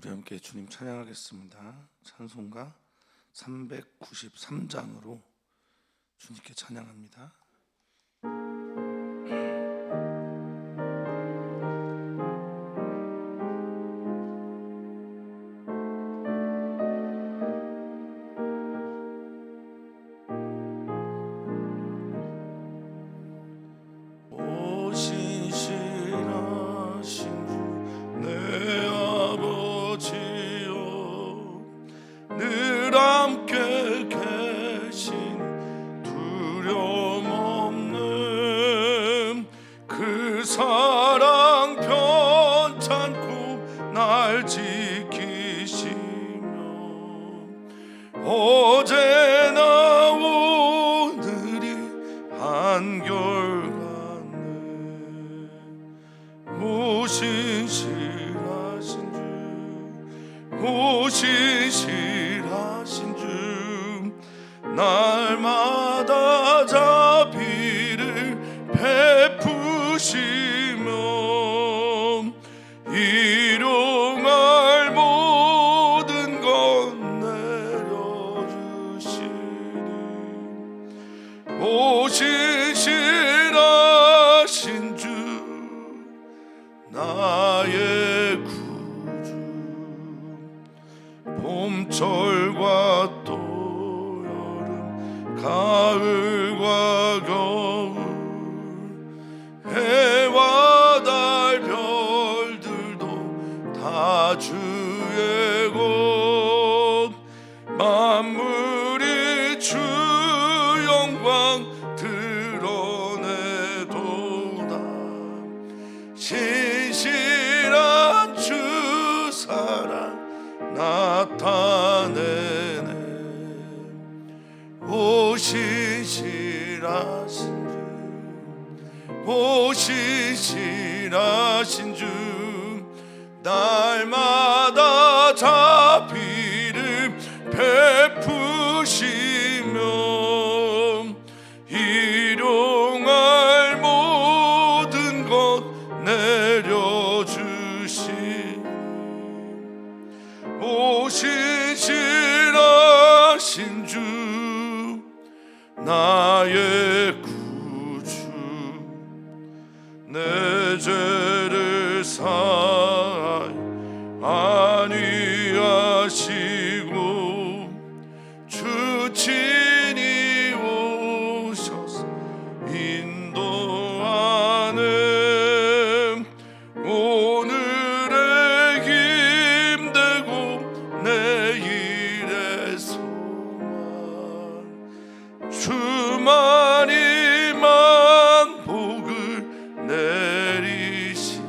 우리 함께 주님 찬양하겠습니다. 찬송가 393장으로 주님께 찬양합니다. 사랑 편찮고 날 지키시며 어제나 오늘이 한결같네. 오신실하신 주 날마다 자비를 베푸시며 일용할 모든 것 내려주시니 오신실하신 주 나의 구주. 봄철과 또 여름 가을과 겨울 해와 달 별들도 다 주의 것. 만물이 주 영광 드러내도다. 신실한 주 사랑 나타내네. 오신실하신 주 날마다 자비를 베푸시며 일용할 모든 것 내려주시니 오신실하신 주 나의 구주. 내 죄를 사하여 안위하시고 주 친히 오셔서 인도하네. 오늘의 힘되고 내일의 소망 주만이만 복을 내리시네.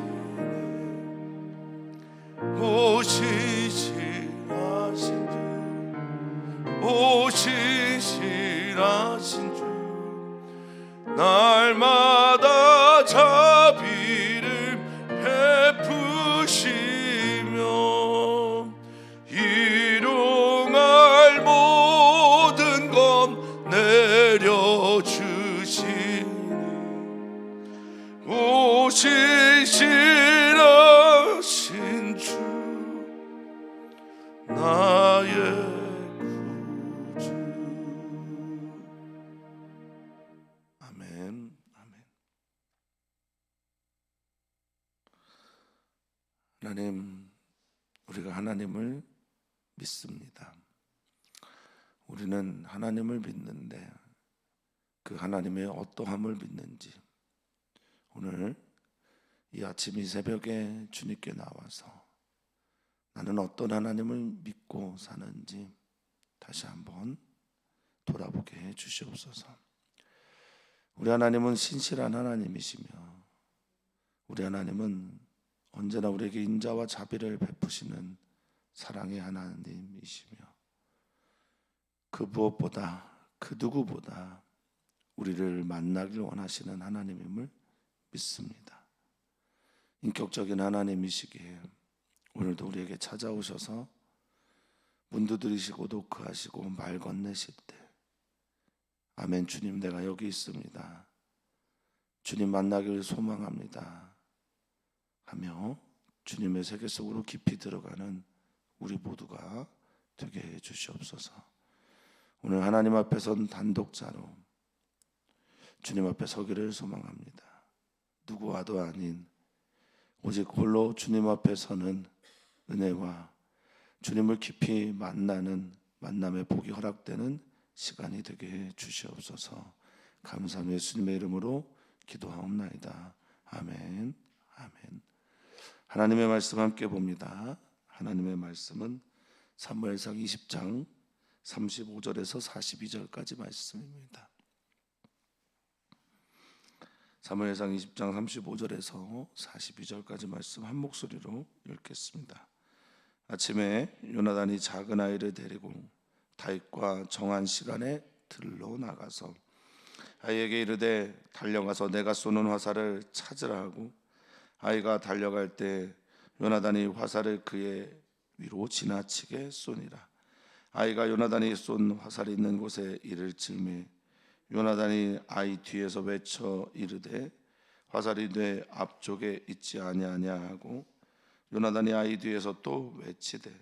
오신실하신 주 날마다 자비를 베푸시며 일용할 모든 것 내려주시니 오신실하신 주 나의 구주. 아멘. 아멘. 하나님, 우리가 하나님을 믿습니다. 우리는 하나님을 믿는데 그 하나님의 어떠함을 믿는지 오늘 이 아침 이 새벽에 주님께 나와서 나는 어떤 하나님을 믿고 사는지 다시 한번 돌아보게 해 주시옵소서. 우리 하나님은 신실한 하나님이시며 우리 하나님은 언제나 우리에게 인자와 자비를 베푸시는 사랑의 하나님이시며 그 무엇보다 그 누구보다 우리를 만나길 원하시는 하나님임을 믿습니다. 인격적인 하나님이시기에 오늘도 우리에게 찾아오셔서 문 두드리시고 노크하시고 말 건네실 때 아멘 주님 내가 여기 있습니다. 주님 만나기를 소망합니다 하며 주님의 세계 속으로 깊이 들어가는 우리 모두가 되게 해 주시옵소서. 오늘 하나님 앞에 선 단독자로 주님 앞에 서기를 소망합니다. 누구와도 아닌 오직 홀로 주님 앞에 서는 은혜와 주님을 깊이 만나는 만남의 복이 허락되는 시간이 되게 해 주시옵소서. 감사하며 예수님의 이름으로 기도하옵나이다. 아멘. 아멘. 하나님의 말씀 함께 봅니다. 하나님의 말씀은 사무엘상 20장 35절에서 42절까지 말씀입니다. 사무엘상 20장 35절에서 42절까지 말씀 한 목소리로 읽겠습니다. 아침에 요나단이 작은 아이를 데리고 다윗과 정한 시간에 들로 나가서 아이에게 이르되 달려가서 내가 쏘는 화살을 찾으라 하고 아이가 달려갈 때 요나단이 화살을 그의 위로 지나치게 쏘니라. 아이가 요나단이 쏜 화살이 있는 곳에 이를 즈음에 요나단이 아이 뒤에서 외쳐 이르되 화살이 내 앞쪽에 있지 아니하냐 하고 요나단이 아이 뒤에서 또 외치되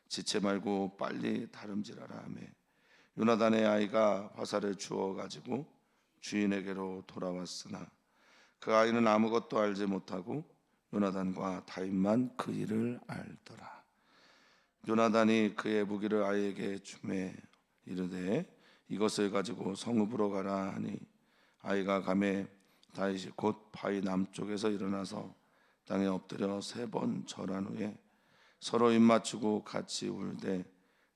지체 말고 빨리 다름질하라 하며 요나단의 아이가 화살을 주워 가지고 주인에게로 돌아왔으나 그 아이는 아무것도 알지 못하고 요나단과 다윗만 그 일을 알더라. 요나단이 그의 무기를 아이에게 주매 이르되 이것을 가지고 성읍으로 가라 하니 아이가 가매 다윗이 곧 바위 남쪽에서 일어나서 땅에 엎드려 3번 절한 후에 서로 입맞추고 같이 울되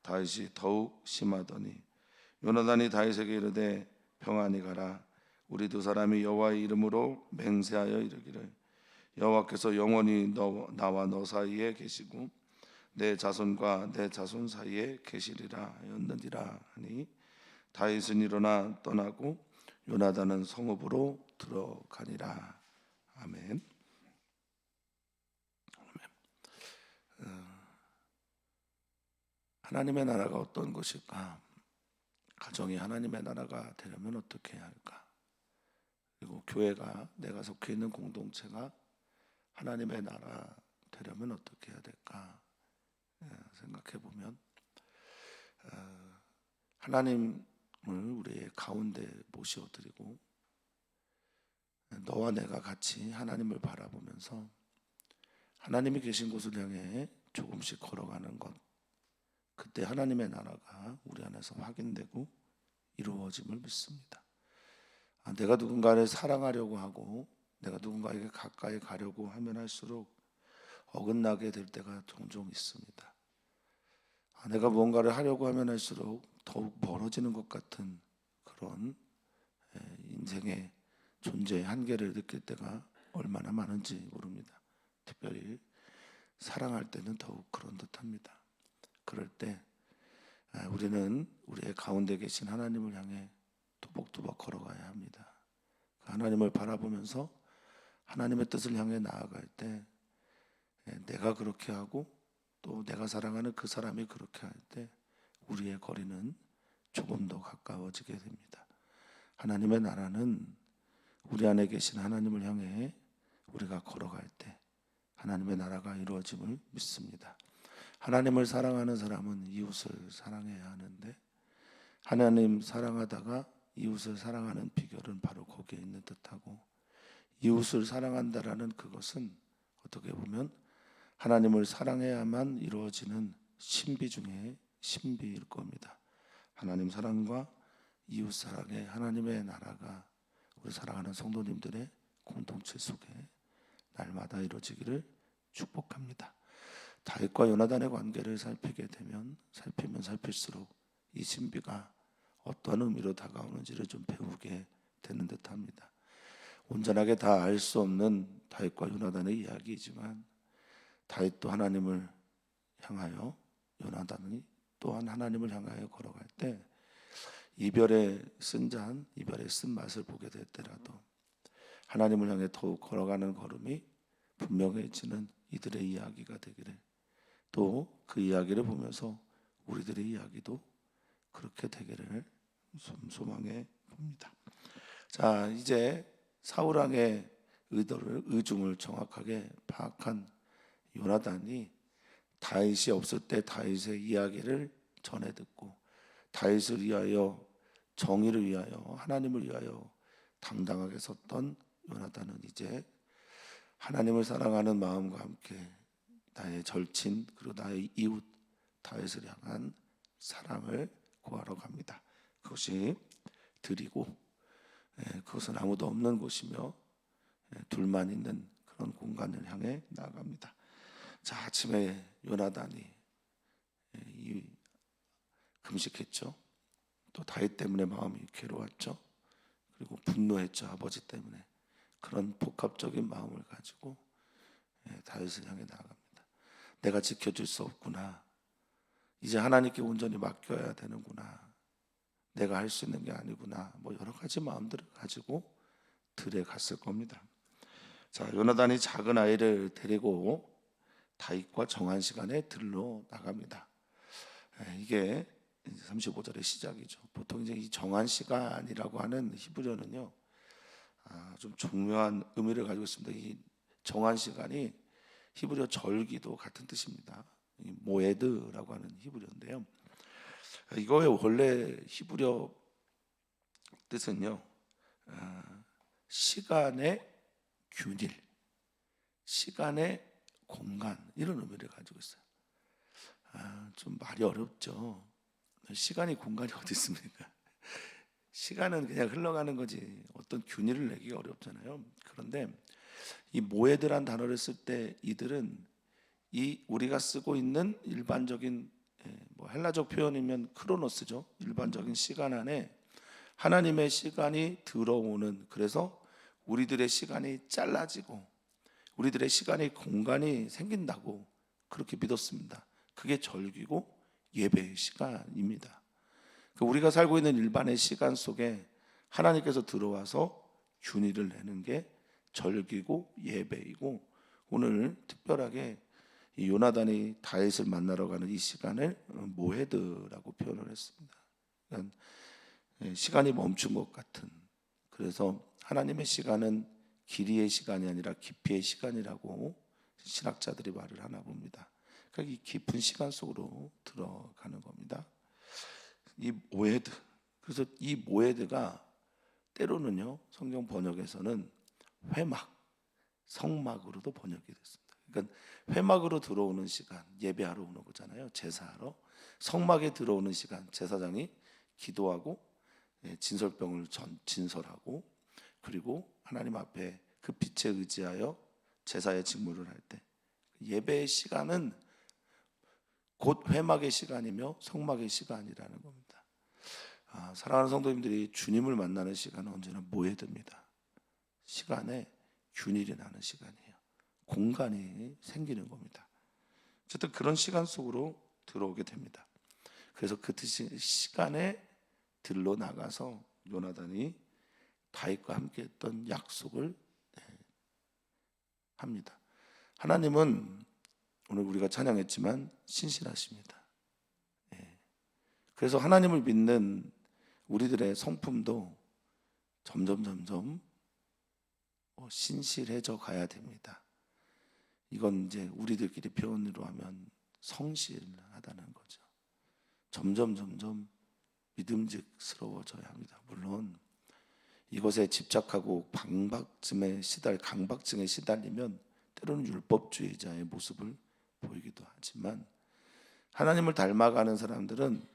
다윗이 더욱 심하더니 요나단이 다윗에게 이르되 평안히 가라. 우리 두 사람이 여호와의 이름으로 맹세하여 이르기를 여호와께서 영원히 나와 너 사이에 계시고 내 자손과 내 자손 사이에 계시리라 하였느니라 하니 다윗은 일어나 떠나고 요나단은 성읍으로 들어가니라. 아멘. 하나님의 나라가 어떤 것일까? 가정이 하나님의 나라가 되려면 어떻게 해야 할까? 그리고 교회가 내가 속해 있는 공동체가 하나님의 나라 되려면 어떻게 해야 될까? 생각해 보면 하나님을 우리의 가운데 모셔드리고 너와 내가 같이 하나님을 바라보면서 하나님이 계신 곳을 향해 조금씩 걸어가는 것, 그때 하나님의 나라가 우리 안에서 확인되고 이루어짐을 믿습니다. 내가 누군가를 사랑하려고 하고 내가 누군가에게 가까이 가려고 하면 할수록 어긋나게 될 때가 종종 있습니다. 내가 무언가를 하려고 하면 할수록 더욱 멀어지는 것 같은 그런 인생의 존재의 한계를 느낄 때가 얼마나 많은지 모릅니다. 특별히 사랑할 때는 더욱 그런 듯합니다. 그럴 때 우리는 우리의 가운데 계신 하나님을 향해 또박또박 걸어가야 합니다. 하나님을 바라보면서 하나님의 뜻을 향해 나아갈 때 내가 그렇게 하고 또 내가 사랑하는 그 사람이 그렇게 할 때 우리의 거리는 조금 더 가까워지게 됩니다. 하나님의 나라는 우리 안에 계신 하나님을 향해 우리가 걸어갈 때 하나님의 나라가 이루어짐을 믿습니다. 하나님을 사랑하는 사람은 이웃을 사랑해야 하는데 하나님 사랑하다가 이웃을 사랑하는 비결은 바로 거기에 있는 듯하고 이웃을 사랑한다라는 그것은 어떻게 보면 하나님을 사랑해야만 이루어지는 신비 중에 신비일 겁니다. 하나님 사랑과 이웃 사랑의 하나님의 나라가 우리 사랑하는 성도님들의 공동체 속에 날마다 이루어지기를 축복합니다. 다윗과 요나단의 관계를 살피면 살필수록 이 신비가 어떤 의미로 다가오는지를 좀 배우게 되는 듯합니다. 온전하게 다 알 수 없는 다윗과 요나단의 이야기이지만 다윗도 하나님을 향하여 요나단이 또한 하나님을 향하여 걸어갈 때 이별의 쓴 잔, 이별의 쓴 맛을 보게 될 때라도 하나님을 향해 더욱 걸어가는 걸음이 분명해지는 이들의 이야기가 되기를, 또 그 이야기를 보면서 우리들의 이야기도 그렇게 되기를 소망해 봅니다. 자, 이제 사울 왕의 의중을 정확하게 파악한 요나단이 다윗이 없을 때 다윗의 이야기를 전해 듣고 다윗을 위하여 정의를 위하여 하나님을 위하여 당당하게 섰던 요나단은 이제 하나님을 사랑하는 마음과 함께 나의 절친 그리고 나의 이웃 다윗을 향한 사랑을 구하러 갑니다. 그것이 들이고 그것은 아무도 없는 곳이며 둘만 있는 그런 공간을 향해 나아갑니다. 자, 아침에 요나단이 금식했죠. 또 다윗 때문에 마음이 괴로웠죠. 그리고 분노했죠. 아버지 때문에. 그런 복합적인 마음을 가지고 다윗을 향해 나아갑니다. 내가 지켜줄 수 없구나. 이제 하나님께 온전히 맡겨야 되는구나. 내가 할 수 있는 게 아니구나. 뭐 여러 가지 마음들을 가지고 들에 갔을 겁니다. 자, 요나단이 작은 아이를 데리고 다윗과 정한 시간에 들로 나갑니다. 이게 35절의 시작이죠. 보통 이제 이 정한 시간이라고 하는 히브리어는요, 좀 중요한 의미를 가지고 있습니다. 이 정한 시간이 히브리어 절기도 같은 뜻입니다. 모에드라고 하는 히브리어인데요. 이거의 원래 히브리어 뜻은요, 시간의 균일, 시간의 공간 이런 의미를 가지고 있어요. 좀 말이 어렵죠. 시간이 공간이 어디 있습니까? 시간은 그냥 흘러가는 거지 어떤 균일을 내기가 어렵잖아요. 그런데 이 모에드란 단어를 쓸 때 이들은 이 우리가 쓰고 있는 일반적인 뭐 헬라적 표현이면 크로노스죠. 일반적인 시간 안에 하나님의 시간이 들어오는, 그래서 우리들의 시간이 잘라지고 우리들의 시간의 공간이 생긴다고 그렇게 믿었습니다. 그게 절기고 예배의 시간입니다. 우리가 살고 있는 일반의 시간 속에 하나님께서 들어와서 균일을 내는 게 절기고 예배이고, 오늘 특별하게 이 요나단이 다윗을 만나러 가는 이 시간을 모헤드라고 표현을 했습니다. 그러니까 시간이 멈춘 것 같은, 그래서 하나님의 시간은 길이의 시간이 아니라 깊이의 시간이라고 신학자들이 말을 하나 봅니다. 그러니까 이 깊은 시간 속으로 들어가는 겁니다. 이 모헤드, 그래서 이 모헤드가 때로는요 성경 번역에서는 회막, 성막으로도 번역이 됐습니다. 그러니까 회막으로 들어오는 시간, 예배하러 오는 거잖아요. 제사하러. 성막에 들어오는 시간, 제사장이 기도하고 진설병을 진설하고, 그리고 하나님 앞에 그 빛에 의지하여 제사의 직무를 할 때 예배의 시간은 곧 회막의 시간이며 성막의 시간이라는 겁니다. 사랑하는 성도님들이 주님을 만나는 시간은 언제나 모헤드입니다. 시간에 균일이 나는 시간이에요. 공간이 생기는 겁니다. 어쨌든 그런 시간 속으로 들어오게 됩니다. 그래서 그 시간에 들로 나가서 요나단이 다윗과 함께 했던 약속을 합니다. 하나님은 오늘 우리가 찬양했지만 신실하십니다. 그래서 하나님을 믿는 우리들의 성품도 점점 신실해져 가야 됩니다. 이건 이제 우리들끼리 표현으로 하면 성실하다는 거죠. 점점 믿음직스러워져야 합니다. 물론 이것에 집착하고 강박증에 시달리면 때로는 율법주의자의 모습을 보이기도 하지만, 하나님을 닮아가는 사람들은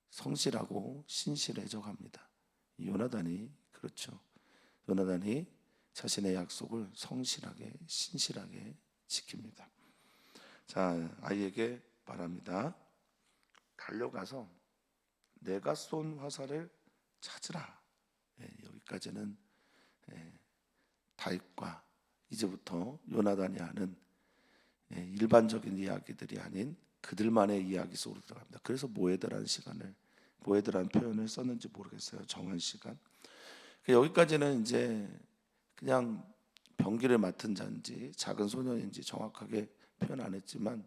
성실하고 신실해져 갑니다. 요나단이 그렇죠. 요나단이 자신의 약속을 성실하게 신실하게 지킵니다. 자, 아이에게 말합니다. 달려가서 내가 쏜 화살을 찾으라. 여기까지는 다윗과 이제부터 요나단이 하는 일반적인 이야기들이 아닌 그들만의 이야기 속으로 들어갑니다. 그래서 모헤드라는 표현을 썼는지 모르겠어요. 정한 시간. 여기까지는 이제 그냥 병기를 맡은 자인지 작은 소년인지 정확하게 표현 안 했지만,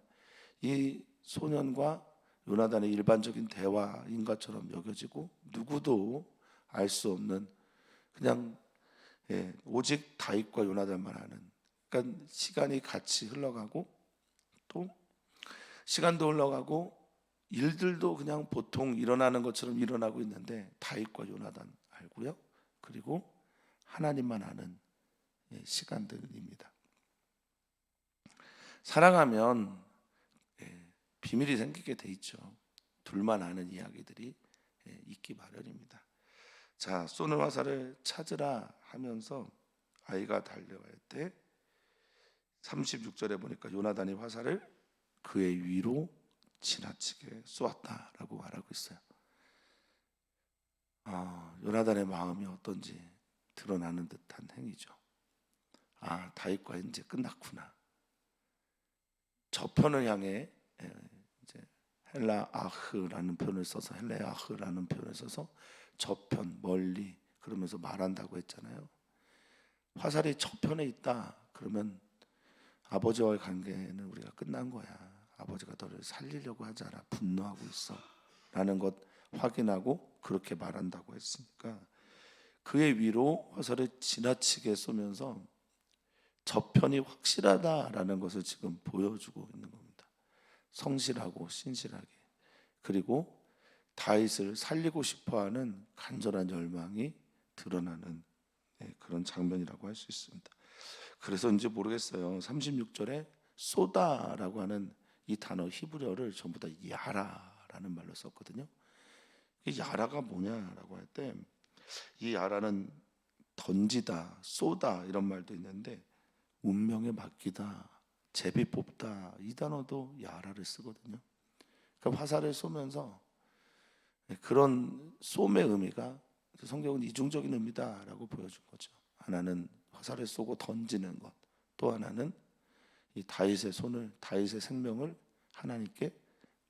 이 소년과 요나단의 일반적인 대화인 것처럼 여겨지고 누구도 알 수 없는, 그냥 오직 다윗과 요나단만 아는, 그러니까 시간이 같이 흘러가고 또 시간도 흘러가고 일들도 그냥 보통 일어나는 것처럼 일어나고 있는데 다윗과 요나단 알고요. 그리고 하나님만 아는 시간들입니다. 사랑하면 비밀이 생기게 돼 있죠. 둘만 아는 이야기들이 있기 마련입니다. 자, 쏘는 화살을 찾으라 하면서 아이가 달려갈 때 36절에 보니까 요나단이 화살을 그의 위로 지나치게 쏘았다라고 말하고 있어요. 요나단의 마음이 어떤지 드러나는 듯한 행위죠. 다윗과 이제 끝났구나. 저편을 향해 이제 헬라아흐라는 표현을 써서 헬레아흐라는 표현을 써서 저편 멀리 그러면서 말한다고 했잖아요. 화살이 저편에 있다 그러면 아버지와의 관계는 우리가 끝난 거야. 아버지가 너를 살리려고 하잖아. 분노하고 있어 라는 것 확인하고 그렇게 말한다고 했으니까 그의 위로 화살을 지나치게 쏘면서 저편이 확실하다라는 것을 지금 보여주고 있는 겁니다. 성실하고 신실하게. 그리고 다윗을 살리고 싶어하는 간절한 열망이 드러나는 그런 장면이라고 할 수 있습니다. 그래서인지 모르겠어요. 36절에 쏘다라고 하는 이 단어 히브리어를 전부 다 야라라는 말로 썼거든요. 이 야라가 뭐냐라고 할 때 이 야라는 던지다, 쏘다 이런 말도 있는데 운명에 맡기다, 제비 뽑다 이 단어도 야라를 쓰거든요. 그러니까 화살을 쏘면서 그런 쏘의 의미가 성경은 이중적인 의미다라고 보여준 거죠. 하나는 화살을 쏘고 던지는 것, 또 하나는 이 다윗의 손을, 다윗의 생명을 하나님께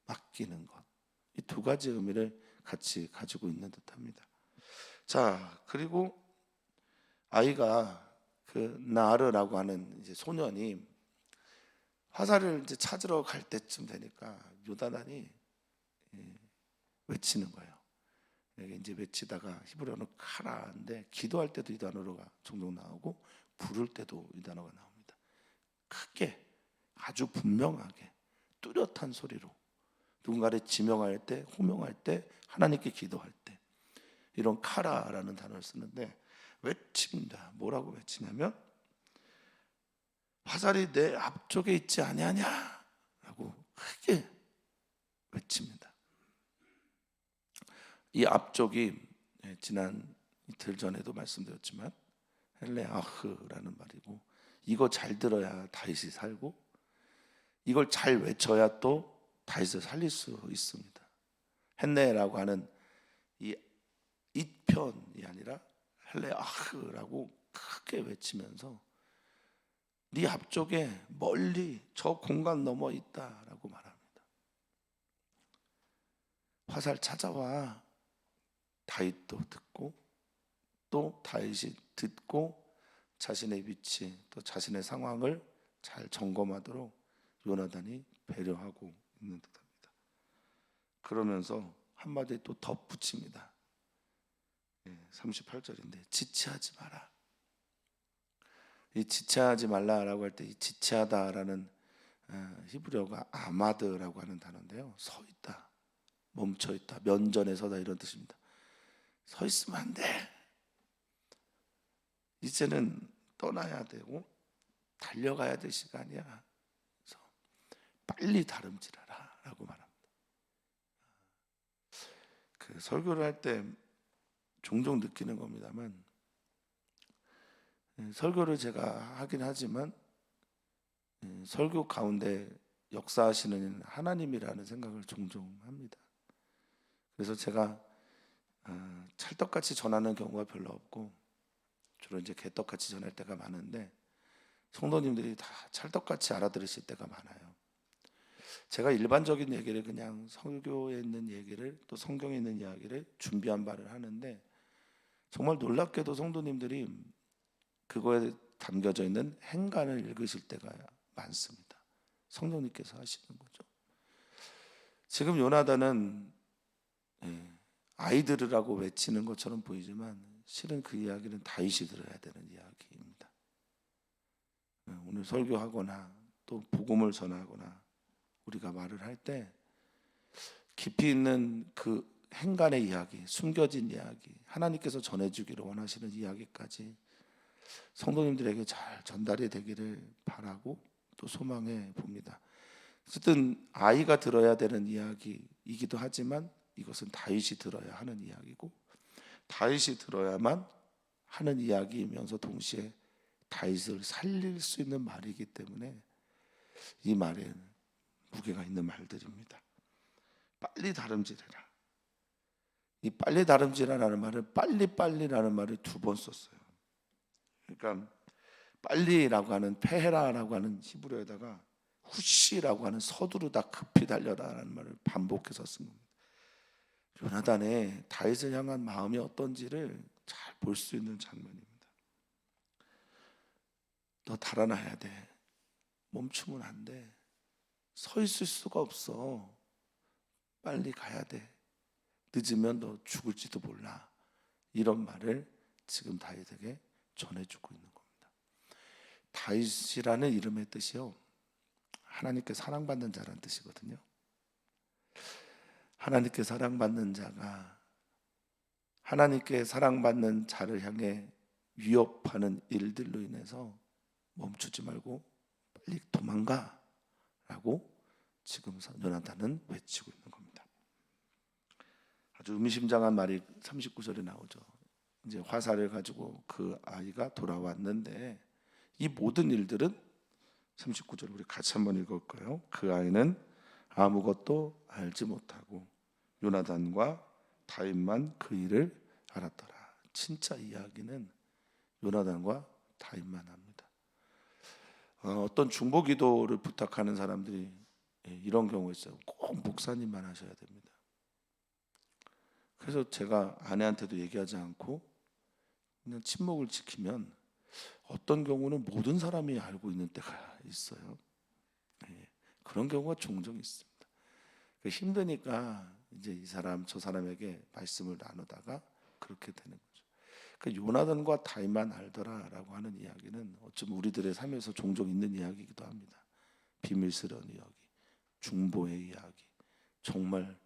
맡기는 것. 이 두 가지 의미를 같이 가지고 있는 듯합니다. 자, 그리고 아이가 그 나르라고 하는 이제 소년이 화살을 이제 찾으러 갈 때쯤 되니까 요나단이 외치는 거예요. 이제 외치다가 히브리어는 카라인데 기도할 때도 이 단어가 종종 나오고 부를 때도 이 단어가 나옵니다. 크게 아주 분명하게 뚜렷한 소리로 누군가를 지명할 때, 호명할 때, 하나님께 기도할 때 이런 카라라는 단어를 쓰는데 외칩니다. 뭐라고 외치냐면 화살이 내 앞쪽에 있지 아니하냐라고 크게 외칩니다. 이 앞쪽이 지난 이틀 전에도 말씀드렸지만 헬레아흐라는 말이고 이거 잘 들어야 다윗이 살고 이걸 잘 외쳐야 또 다윗을 살릴 수 있습니다. 헨네라고 하는 이 이편이 아니라 헬레아흐라고 크게 외치면서 네 앞쪽에 멀리 저 공간 넘어 있다라고 말합니다. 화살 찾아와. 다윗도 듣고 또 다윗이 듣고 자신의 위치 또 자신의 상황을 잘 점검하도록 요나단이 배려하고 있는 듯합니다. 그러면서 한마디 또 덧붙입니다. 38절인데 지체하지 마라. 이 지체하지 말라라고 할 때 이 지체하다라는 히브리어가 아마드라고 하는 단어인데요. 서 있다, 멈춰 있다, 면전에 서다 이런 뜻입니다. 서 있으면 안 돼. 이제는 떠나야 되고 달려가야 될 시간이야. 그래서 빨리 다름질하라 라고 말합니다. 그 설교를 할 때 종종 느끼는 겁니다만 설교를 제가 하긴 하지만 설교 가운데 역사하시는 하나님이라는 생각을 종종 합니다. 그래서 제가 찰떡같이 전하는 경우가 별로 없고 주로 이제 개떡같이 전할 때가 많은데 성도님들이 다 찰떡같이 알아들으실 때가 많아요. 제가 일반적인 얘기를 그냥 설교에 있는 얘기를 또 성경에 있는 이야기를 준비한 바를 하는데 정말 놀랍게도 성도님들이 그거에 담겨져 있는 행간을 읽으실 때가 많습니다. 성령님께서 하시는 거죠. 지금 요나단은 아이들이라고 외치는 것처럼 보이지만 실은 그 이야기는 다윗이 들어야 되는 이야기입니다. 오늘 설교하거나 또 복음을 전하거나 우리가 말을 할 때 깊이 있는 그 행간의 이야기, 숨겨진 이야기, 하나님께서 전해주기를 원하시는 이야기까지 성도님들에게 잘 전달이 되기를 바라고 또 소망해 봅니다. 어쨌든 아이가 들어야 되는 이야기이기도 하지만 이것은 다윗이 들어야 하는 이야기고, 다윗이 들어야만 하는 이야기이면서 동시에 다윗을 살릴 수 있는 말이기 때문에 이 말에는 무게가 있는 말들입니다. 빨리 다름질해라. 이 빨리 다름질하라는 말을 빨리빨리라는 말을 2번 썼어요. 그러니까 빨리라고 하는 페헤라라고 하는 히브리어에다가 후시라고 하는 서두르다, 급히 달려라라는 말을 반복해서 쓴 겁니다. 요나단의 다윗을 향한 마음이 어떤지를 잘 볼 수 있는 장면입니다. 너 달아나야 돼. 멈추면 안 돼. 서 있을 수가 없어. 빨리 가야 돼. 늦으면 너 죽을지도 몰라. 이런 말을 지금 다윗에게 전해주고 있는 겁니다. 다윗이라는 이름의 뜻이요, 하나님께 사랑받는 자라는 뜻이거든요. 하나님께 사랑받는 자가 하나님께 사랑받는 자를 향해 위협하는 일들로 인해서 멈추지 말고 빨리 도망가 라고 지금 요나단은 외치고 있는 겁니다. 아주 의미심장한 말이 39절에 나오죠. 이제 화살을 가지고 그 아이가 돌아왔는데, 이 모든 일들은 39절 우리 같이 한번 읽을까요? 그 아이는 아무것도 알지 못하고 요나단과 다윗만 그 일을 알았더라. 진짜 이야기는 요나단과 다윗만 합니다. 어떤 중보기도를 부탁하는 사람들이 이런 경우 있어요. 꼭 목사님만 하셔야 됩니다. 그래서 제가 아내한테도 얘기하지 않고 그냥 침묵을 지키면 어떤 경우는 모든 사람이 알고 있는 때가 있어요. 그런 경우가 종종 있습니다. 힘드니까 이제 이 사람 저 사람에게 말씀을 나누다가 그렇게 되는 거죠. 요나단과 다윗만 알더라라고 하는 이야기는 어쩌면 우리들의 삶에서 종종 있는 이야기이기도 합니다. 비밀스러운 이야기, 중보의 이야기, 정말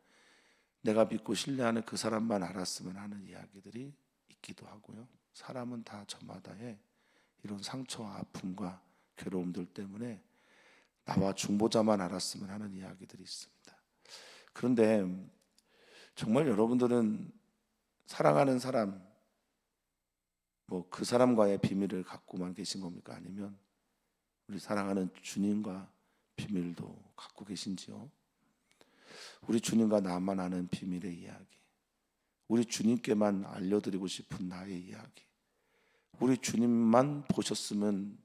내가 믿고 신뢰하는 그 사람만 알았으면 하는 이야기들이 있기도 하고요. 사람은 다 저마다의 이런 상처와 아픔과 괴로움들 때문에 나와 중보자만 알았으면 하는 이야기들이 있습니다. 그런데 정말 여러분들은 사랑하는 사람, 그 사람과의 비밀을 갖고만 계신 겁니까? 아니면 우리 사랑하는 주님과 비밀도 갖고 계신지요? 우리 주님과 나만 아는 비밀의 이야기, 우리 주님께만 알려드리고 싶은 나의 이야기, 우리 주님만 보셨으면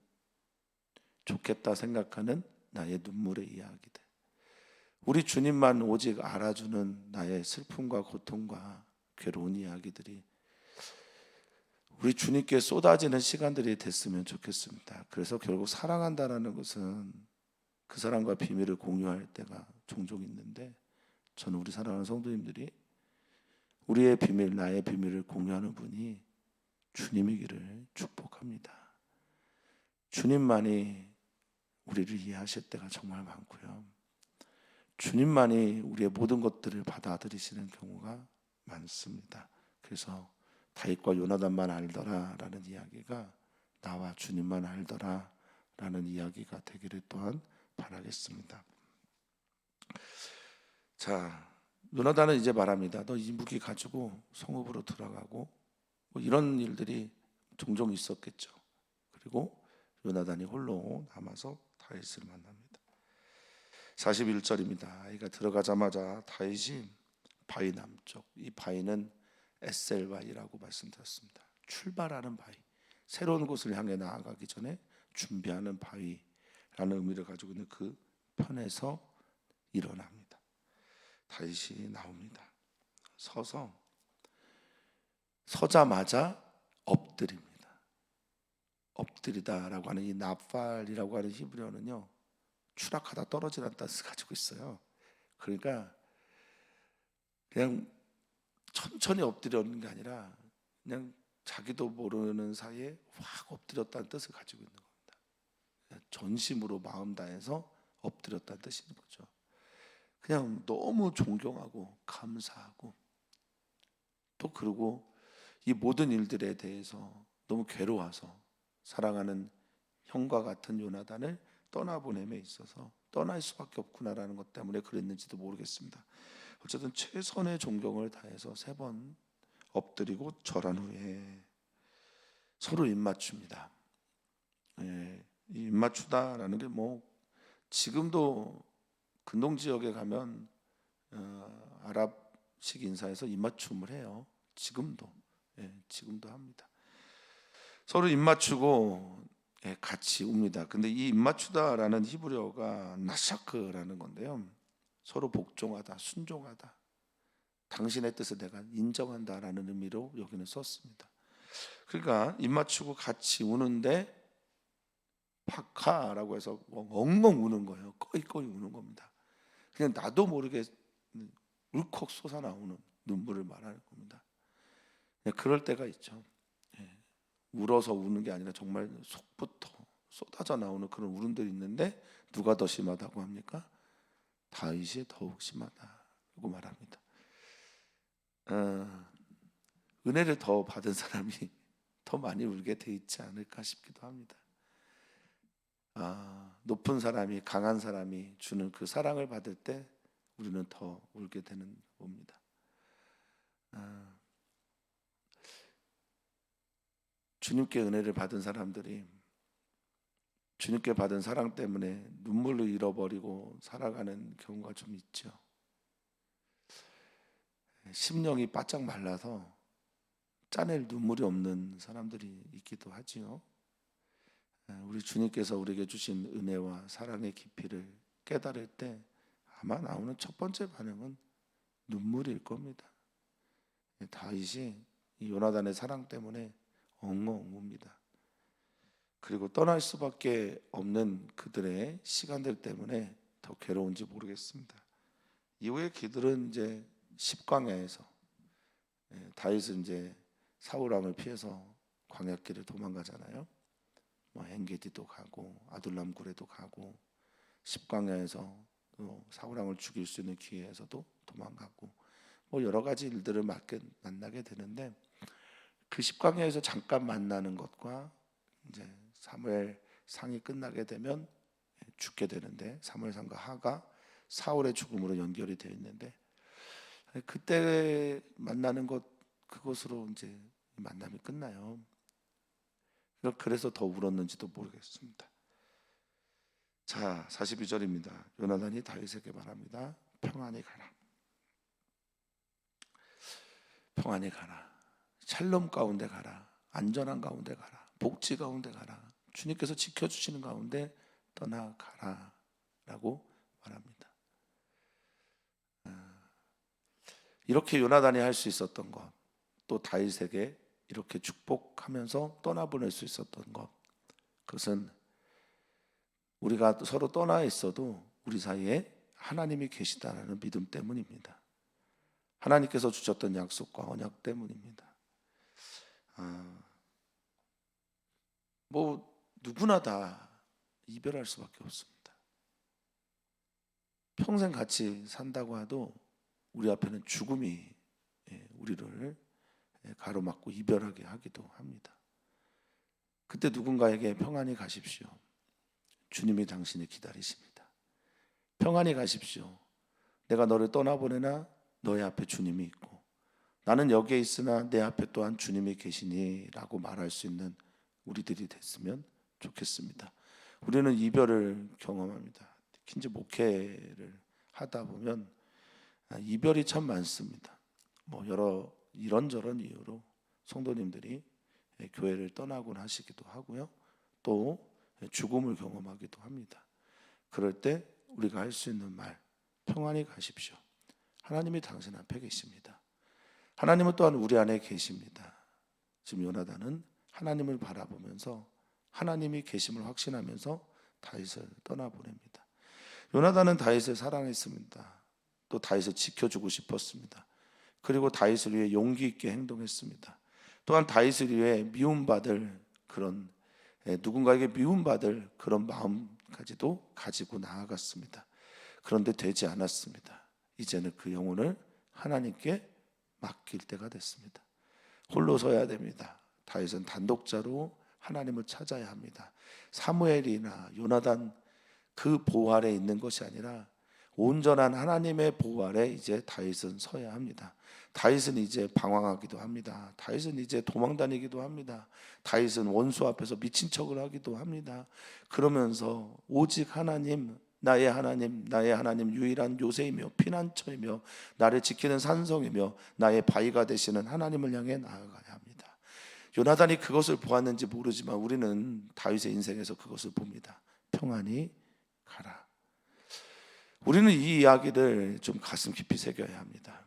좋겠다 생각하는 나의 눈물의 이야기들, 우리 주님만 오직 알아주는 나의 슬픔과 고통과 괴로운 이야기들이 우리 주님께 쏟아지는 시간들이 됐으면 좋겠습니다. 그래서 결국 사랑한다라는 것은 그 사람과 비밀을 공유할 때가 종종 있는데, 저는 우리 사랑하는 성도님들이 우리의 비밀, 나의 비밀을 공유하는 분이 주님이기를 축복합니다. 주님만이 우리를 이해하실 때가 정말 많고요. 주님만이 우리의 모든 것들을 받아들이시는 경우가 많습니다. 그래서 다윗과 요나단만 알더라라는 이야기가 나와 주님만 알더라라는 이야기가 되기를 또한 바라겠습니다. 자, 요나단은 이제 말합니다. 너 이 무기 가지고 성읍으로 들어가고, 이런 일들이 종종 있었겠죠. 그리고 요나단이 홀로 남아서 다윗을 만납니다. 41절입니다. 아이가 들어가자마자 다윗이 바위 남쪽, 이 바위는 에셀바위라고 말씀드렸습니다. 출발하는 바위, 새로운 곳을 향해 나아가기 전에 준비하는 바위라는 의미를 가지고 있는 그 편에서 일어납니다. 다윗이 나옵니다. 서자마자 엎드립니다. 엎드리다라고 하는 이 나팔이라고 하는 히브리어는요, 추락하다 떨어지라는 뜻을 가지고 있어요. 그러니까 그냥 천천히 엎드리는 게 아니라 그냥 자기도 모르는 사이에 확 엎드렸다는 뜻을 가지고 있는 겁니다. 전심으로 마음 다해서 엎드렸다는 뜻인 거죠. 그냥 너무 존경하고 감사하고 또 그리고 이 모든 일들에 대해서 너무 괴로워서 사랑하는 형과 같은 요나단을 떠나보냄에 있어서 떠날 수밖에 없구나라는 것 때문에 그랬는지도 모르겠습니다. 어쨌든 최선의 존경을 다해서 3번 엎드리고 절한 후에 서로 입맞춥니다. 예, 이 입맞추다라는 게 뭐 지금도 근동 지역에 가면 아랍식 인사에서 입맞춤을 해요. 지금도 지금도 합니다. 서로 입맞추고 같이 웁니다. 근데 이 입맞추다라는 히브리어가 나샤크라는 건데요. 서로 복종하다, 순종하다. 당신의 뜻을 내가 인정한다라는 의미로 여기는 썼습니다. 그러니까 입맞추고 같이 우는데 파카라고 해서 엉엉 우는 거예요. 꺼이꺼이 우는 겁니다. 그냥 나도 모르게 울컥 솟아나오는 눈물을 말하는 겁니다. 그럴 때가 있죠. 울어서 우는 게 아니라 정말 속부터 쏟아져 나오는 그런 울음들이 있는데 누가 더 심하다고 합니까? 다윗이 더욱 심하다고 말합니다. 은혜를 더 받은 사람이 더 많이 울게 돼 있지 않을까 싶기도 합니다. 높은 사람이, 강한 사람이 주는 그 사랑을 받을 때 우리는 더 울게 되는 겁니다. 주님께 은혜를 받은 사람들이 주님께 받은 사랑 때문에 눈물을 잃어버리고 살아가는 경우가 좀 있죠. 심령이 바짝 말라서 짜낼 눈물이 없는 사람들이 있기도 하지요. 우리 주님께서 우리에게 주신 은혜와 사랑의 깊이를 깨달을 때 아마 나오는 첫 번째 반응은 눈물일 겁니다. 다윗이 이 요나단의 사랑 때문에 엉엉 웁니다. 그리고 떠날 수밖에 없는 그들의 시간들 때문에 더 괴로운지 모르겠습니다. 이후에 그들은 이제 십광야에서 다윗은 이제 사울 왕을 피해서 광야길을 도망가잖아요. 뭐 엔게디도 가고 아둘람 굴에도 가고 십광야에서 또 사울 왕을 죽일 수 있는 기회에서도 도망가고 뭐 여러 가지 일들을 만나게 되는데 그 십광야에서 잠깐 만나는 것과 이제 사무엘 상이 끝나게 되면 죽게 되는데 사무엘상과 하가 사울의 죽음으로 연결이 되어 있는데 그때 만나는 것 그것으로 이제 만남이 끝나요. 그래서 더 울었는지도 모르겠습니다. 자, 42절입니다. 요나단이 다윗에게 말합니다. 평안히 가라. 평안히 가라. 샬롬 가운데 가라. 안전한 가운데 가라. 복지 가운데 가라. 주님께서 지켜주시는 가운데 떠나가라 라고 말합니다. 이렇게 요나단이 할 수 있었던 것, 또 다윗에게 이렇게 축복하면서 떠나보낼 수 있었던 것, 그것은 우리가 서로 떠나 있어도 우리 사이에 하나님이 계시다라는 믿음 때문입니다. 하나님께서 주셨던 약속과 언약 때문입니다. 뭐 누구나 다 이별할 수밖에 없습니다. 평생 같이 산다고 해도 우리 앞에는 죽음이 우리를 가로막고 이별하게 하기도 합니다. 그때 누군가에게 평안히 가십시오. 주님이 당신을 기다리십니다. 평안히 가십시오. 내가 너를 떠나보내나 너의 앞에 주님이 있고 나는 여기에 있으나 내 앞에 또한 주님이 계시니 라고 말할 수 있는 우리들이 됐으면 좋겠습니다. 우리는 이별을 경험합니다. 특히 이제 목회를 하다 보면 이별이 참 많습니다. 뭐 여러 이런저런 이유로 성도님들이 교회를 떠나곤 하시기도 하고요. 또 죽음을 경험하기도 합니다. 그럴 때 우리가 할 수 있는 말, 평안히 가십시오. 하나님이 당신 앞에 계십니다. 하나님은 또한 우리 안에 계십니다. 지금 요나단은 하나님을 바라보면서 하나님이 계심을 확신하면서 다윗을 떠나보냅니다. 요나단은 다윗을 사랑했습니다. 또 다윗을 지켜주고 싶었습니다. 그리고 다윗을 위해 용기 있게 행동했습니다. 또한 다윗을 위해 미움받을 그런 누군가에게 미움받을 그런 마음까지도 가지고 나아갔습니다. 그런데 되지 않았습니다. 이제는 그 영혼을 하나님께 맡길 때가 됐습니다. 홀로 서야 됩니다. 다윗은 단독자로 하나님을 찾아야 합니다. 사무엘이나 요나단 그 보호 아래 있는 것이 아니라 온전한 하나님의 보호 아래 이제 다윗은 서야 합니다. 다윗은 이제 방황하기도 합니다. 다윗은 이제 도망다니기도 합니다. 다윗은 원수 앞에서 미친 척을 하기도 합니다. 그러면서 오직 하나님, 나의 하나님, 나의 하나님, 유일한 요새이며 피난처이며 나를 지키는 산성이며 나의 바위가 되시는 하나님을 향해 나아가야 합니다. 요나단이 그것을 보았는지 모르지만 우리는 다윗의 인생에서 그것을 봅니다. 평안히 가라. 우리는 이 이야기를 좀 가슴 깊이 새겨야 합니다.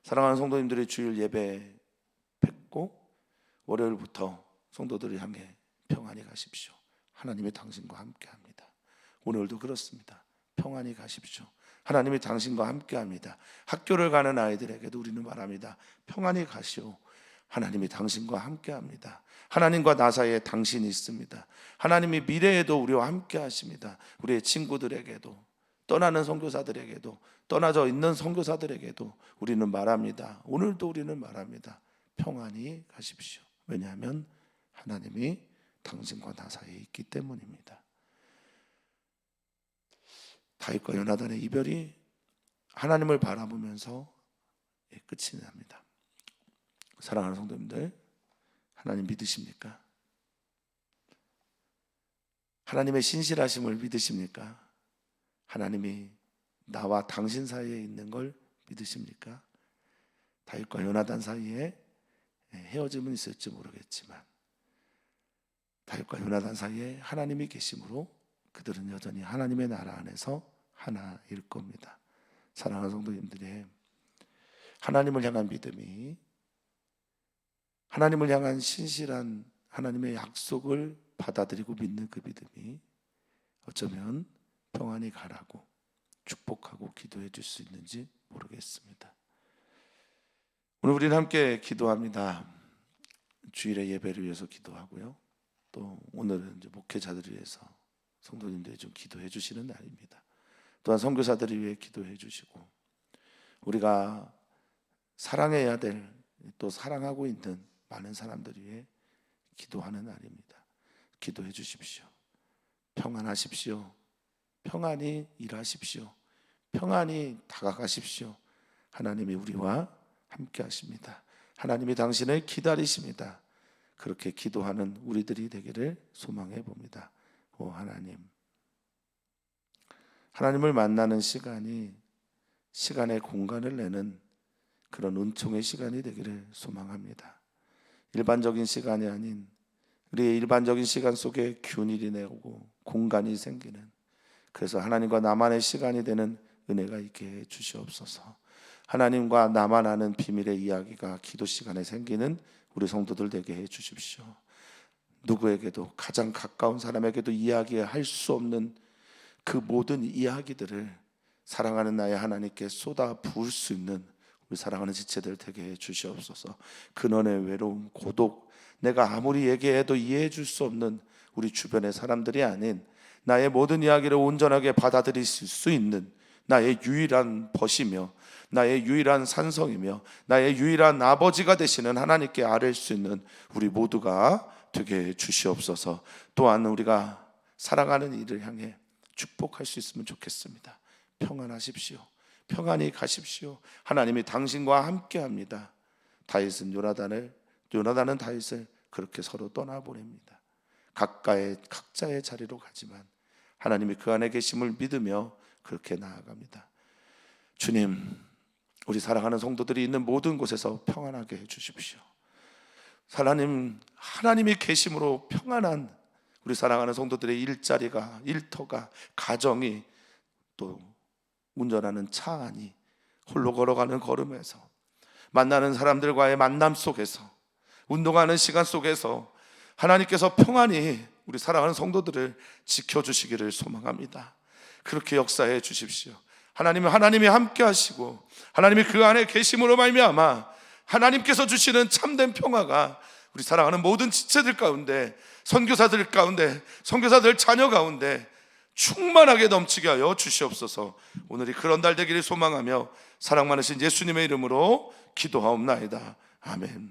사랑하는 성도님들의 주일 예배 뵙고 월요일부터 성도들을 향해 평안히 가십시오. 하나님이 당신과 함께 합니다. 오늘도 그렇습니다. 평안히 가십시오. 하나님이 당신과 함께 합니다. 학교를 가는 아이들에게도 우리는 말합니다. 평안히 가시오. 하나님이 당신과 함께 합니다. 하나님과 나 사이에 당신이 있습니다. 하나님이 미래에도 우리와 함께 하십니다. 우리의 친구들에게도, 떠나는 선교사들에게도, 떠나져 있는 선교사들에게도 우리는 말합니다. 오늘도 우리는 말합니다. 평안히 가십시오. 왜냐하면 하나님이 당신과 나 사이에 있기 때문입니다. 다윗과 요나단의 이별이 하나님을 바라보면서 끝이 납니다. 사랑하는 성도님들, 하나님 믿으십니까? 하나님의 신실하심을 믿으십니까? 하나님이 나와 당신 사이에 있는 걸 믿으십니까? 다윗과 요나단 사이에 헤어짐은 있을지 모르겠지만 다윗과 요나단 사이에 하나님이 계심으로 그들은 여전히 하나님의 나라 안에서 하나일 겁니다. 사랑하는 성도님들의 하나님을 향한 믿음이, 하나님을 향한 신실한 하나님의 약속을 받아들이고 믿는 그 믿음이 어쩌면 평안히 가라고 축복하고 기도해 줄 수 있는지 모르겠습니다. 오늘 우리는 함께 기도합니다. 주일의 예배를 위해서 기도하고요. 또 오늘은 이제 목회자들을 위해서 성도님들이 좀 기도해 주시는 날입니다. 또한 선교사들을 위해 기도해 주시고 우리가 사랑해야 될, 또 사랑하고 있는 많은 사람들을 위해 기도하는 날입니다. 기도해 주십시오. 평안하십시오. 평안히 일하십시오. 평안히 다가가십시오. 하나님이 우리와 함께 하십니다. 하나님이 당신을 기다리십니다. 그렇게 기도하는 우리들이 되기를 소망해 봅니다. 오 하나님, 하나님을 만나는 시간이 시간의 공간을 내는 그런 은총의 시간이 되기를 소망합니다. 일반적인 시간이 아닌 우리의 일반적인 시간 속에 균일이 내오고 공간이 생기는, 그래서 하나님과 나만의 시간이 되는 은혜가 있게 해 주시옵소서. 하나님과 나만 아는 비밀의 이야기가 기도 시간에 생기는 우리 성도들 되게 해 주십시오. 누구에게도, 가장 가까운 사람에게도 이야기할 수 없는 그 모든 이야기들을 사랑하는 나의 하나님께 쏟아 부을 수 있는 우리 사랑하는 지체들 되게 해 주시옵소서. 근원의 외로움, 고독, 내가 아무리 얘기해도 이해해 줄 수 없는 우리 주변의 사람들이 아닌 나의 모든 이야기를 온전하게 받아들일 수 있는 나의 유일한 벗이며 나의 유일한 산성이며 나의 유일한 아버지가 되시는 하나님께 아뢰 수 있는 우리 모두가 되게 해 주시옵소서. 또한 우리가 살아가는 일을 향해 축복할 수 있으면 좋겠습니다. 평안하십시오. 평안히 가십시오. 하나님이 당신과 함께합니다. 다윗은 요나단은 다윗을 그렇게 서로 떠나보냅니다. 각자의 자리로 가지만 하나님이 그 안에 계심을 믿으며 그렇게 나아갑니다. 주님, 우리 사랑하는 성도들이 있는 모든 곳에서 평안하게 해주십시오. 하나님이 계심으로 평안한 우리 사랑하는 성도들의 일자리가, 일터가, 가정이, 또 운전하는 차 안이, 홀로 걸어가는 걸음에서, 만나는 사람들과의 만남 속에서, 운동하는 시간 속에서 하나님께서 평안히 우리 사랑하는 성도들을 지켜주시기를 소망합니다. 그렇게 역사해 주십시오. 하나님이 함께 하시고 하나님이 그 안에 계심으로 말미암아 하나님께서 주시는 참된 평화가 우리 사랑하는 모든 지체들 가운데, 선교사들 가운데, 선교사들 자녀 가운데 충만하게 넘치게 하여 주시옵소서. 오늘이 그런 날 되기를 소망하며 사랑 많으신 예수님의 이름으로 기도하옵나이다. 아멘.